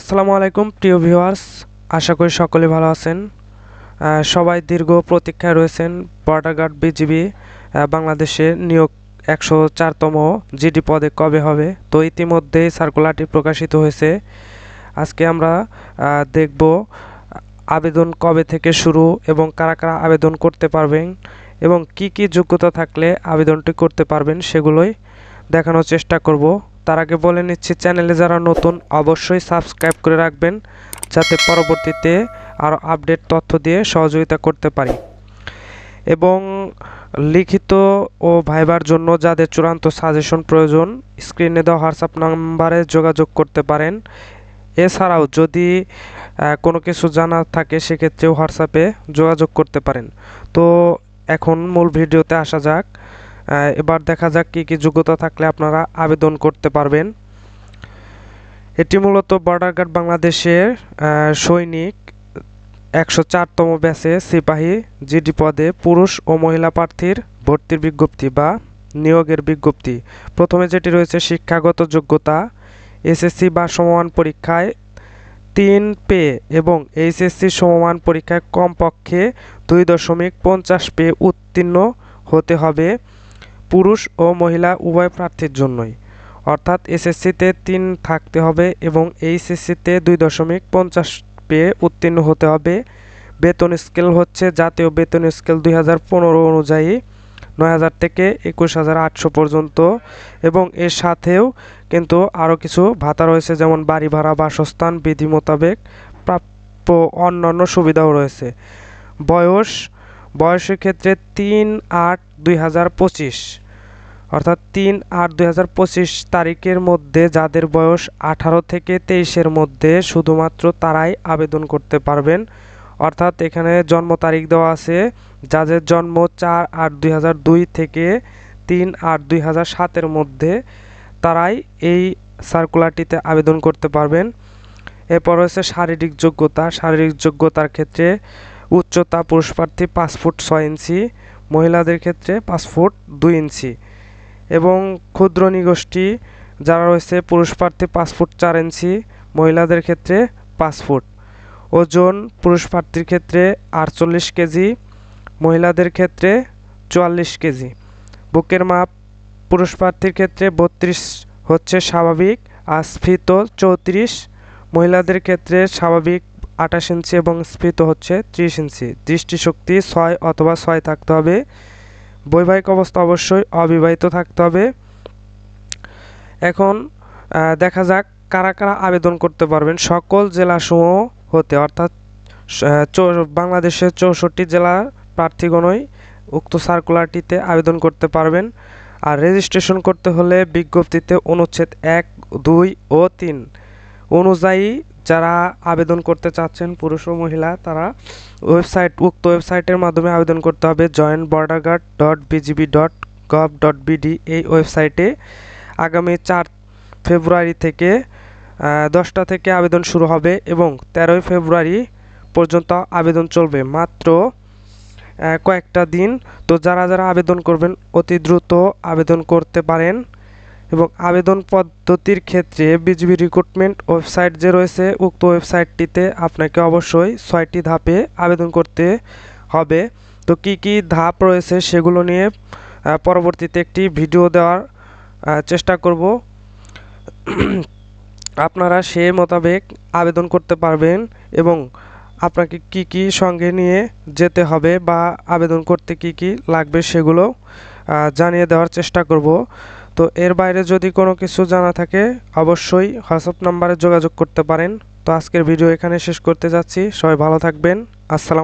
আসসালামু আলাইকুম প্রিয় ভিউয়ার্স, আশা করি সকলে ভালো আছেন। সবাই দীর্ঘ প্রতীক্ষায় রয়েছেন বর্ডার গার্ড বিজিবি বাংলাদেশে নিয়োগ 104তম জিডি পদে কবে হবে। তো ইতিমধ্যেই সার্কুলারটি প্রকাশিত হয়েছে। আজকে আমরা দেখব আবেদন কবে থেকে শুরু এবং কারা কারা আবেদন করতে পারবেন এবং কি কি যোগ্যতা থাকলে আবেদনটি করতে পারবেন সেগুলোই দেখানোর চেষ্টা করব। তার আগে বলে নিচ্ছি, চ্যানেলে যারা নতুন অবশ্যই সাবস্ক্রাইব করে রাখবেন যাতে পরবর্তীতে আরও আপডেট তথ্য দিয়ে সহযোগিতা করতে পারি। এবং লিখিত ও ভাইবার জন্য যাদের চূড়ান্ত সাজেশন প্রয়োজন স্ক্রিনে দেওয়া হোয়াটসঅ্যাপ নাম্বারে যোগাযোগ করতে পারেন। এছাড়াও যদি কোনো কিছু জানার থাকে সেক্ষেত্রেও হোয়াটসঅ্যাপে যোগাযোগ করতে পারেন। তো এখন মূল ভিডিওতে আসা যাক। এবার দেখা যাক কী কী যোগ্যতা থাকলে আপনারা আবেদন করতে পারবেন। এটি মূলত বর্ডার গার্ড বাংলাদেশের সৈনিক 104তম ব্যাচে সিপাহী জিডি পদে পুরুষ ও মহিলা প্রার্থীর ভর্তির বিজ্ঞপ্তি বা নিয়োগের বিজ্ঞপ্তি। প্রথমে যেটি রয়েছে শিক্ষাগত যোগ্যতা, এসএসসি বা সমমান পরীক্ষায় 3 পেয়ে এবং এইচএসসি সমমান পরীক্ষায় কমপক্ষে 2.50 পেয়ে উত্তীর্ণ হতে হবে পুরুষ ও মহিলা উভয় প্রার্থীর জন্যই। অর্থাৎ এসএসসিতে 3 থাকতে হবে এবং এইচএসসিতে 2.50 পেয়ে উত্তীর্ণ হতে হবে। বেতন স্কেল হচ্ছে জাতীয় বেতন স্কেল 2015 অনুযায়ী 9,000 থেকে 21,800 পর্যন্ত এবং এর সাথেও কিন্তু আরও কিছু ভাতা রয়েছে, যেমন বাড়ি ভাড়া, বাসস্থান, বিধি মোতাবেক প্রাপ্য অন্যান্য সুবিধাও রয়েছে। বয়সের ক্ষেত্রে 3/8/2025 অর্থাৎ 3/8/2025 তারিখের মধ্যে যাদের বয়স 18 থেকে 23-এর মধ্যে শুধুমাত্র তারাই আবেদন করতে পারবেন। অর্থাৎ এখানে জন্ম তারিখ দেওয়া আছে, যাদের জন্ম 4/8/2002 থেকে 3/8/2007-এর মধ্যে তারাই এই সার্কুলারটিতে আবেদন করতে পারবেন। এরপর রয়েছে শারীরিক যোগ্যতা। শারীরিক যোগ্যতার ক্ষেত্রে উচ্চতা পুরুষ প্রার্থী 5 ফুট 6 ইঞ্চি, মহিলাদের ক্ষেত্রে 5 ফুট 2 ইঞ্চি এবং ক্ষুদ্র নিগোষ্ঠী যারা রয়েছে পুরুষ প্রার্থী 5 ফুট 4 ইঞ্চি, মহিলাদের ক্ষেত্রে 5 ফুট। ওজন পুরুষ প্রার্থীর ক্ষেত্রে 48 কেজি, মহিলাদের ক্ষেত্রে 44 কেজি। বুকের মাপ পুরুষ প্রার্থীর ক্ষেত্রে 32 হচ্ছে স্বাভাবিক আর স্ফীত 34, মহিলাদের ক্ষেত্রে স্বাভাবিক 28 ইঞ্চি এবং স্ফীত হচ্ছে 30 ইঞ্চি। দৃষ্টিশক্তি 6 অথবা 6 থাকতে হবে। বৈবাহিক অবস্থা অবশ্যই অবিবাহিত থাকতে হবে। এখন দেখা যাক কারা কারা আবেদন করতে পারবেন। সকল জেলাসমূহ হতে অর্থাৎ বাংলাদেশের 64 জেলার প্রার্থীগণই উক্ত সার্কুলারটিতে আবেদন করতে পারবেন। আর রেজিস্ট্রেশন করতে হলে বিজ্ঞপ্তিতে অনুচ্ছেদ 1, 2 ও 3 অনুযায়ী যারা আবেদন করতে চাচ্ছেন পুরুষ ও মহিলা তারা উক্ত ওয়েবসাইটের মাধ্যমে আবেদন করতে হবে। joinborderguard.bgb.gov.bd এই ওয়েবসাইটে আগামী 4 ফেব্রুয়ারি থেকে 10টা থেকে আবেদন শুরু হবে এবং 13 ফেব্রুয়ারি পর্যন্ত আবেদন চলবে, মাত্র কয়েকটা দিন। তো যারা যারা আবেদন করবেন অতি দ্রুত আবেদন করতে পারেন। এবং আবেদন পদ্ধতির ক্ষেত্রে বিজিবি রিক্রুটমেন্ট ওয়েবসাইট যে রয়েছে উক্ত ওয়েবসাইটটিতে আপনাকে অবশ্যই 6টি ধাপে আবেদন করতে হবে। তো কি কি ধাপ রয়েছে সেগুলো নিয়ে পরবর্তীতে একটি ভিডিও দেওয়ার চেষ্টা করব। আপনারা সে মোতাবেক আবেদন করতে পারবেন এবং আপনাকে কি কি সঙ্গে নিয়ে যেতে হবে বা আবেদন করতে কি কি লাগবে সেগুলো জানিয়ে দেওয়ার চেষ্টা করব। তো এর বাইরে যদি কোনো কিছু জানা থাকে অবশ্যই হোয়াটসঅ্যাপ নাম্বারে যোগাযোগ করতে পারেন। তো আজকের ভিডিও এখানে শেষ করতে যাচ্ছি। সবাই ভালো থাকবেন। আসসালামু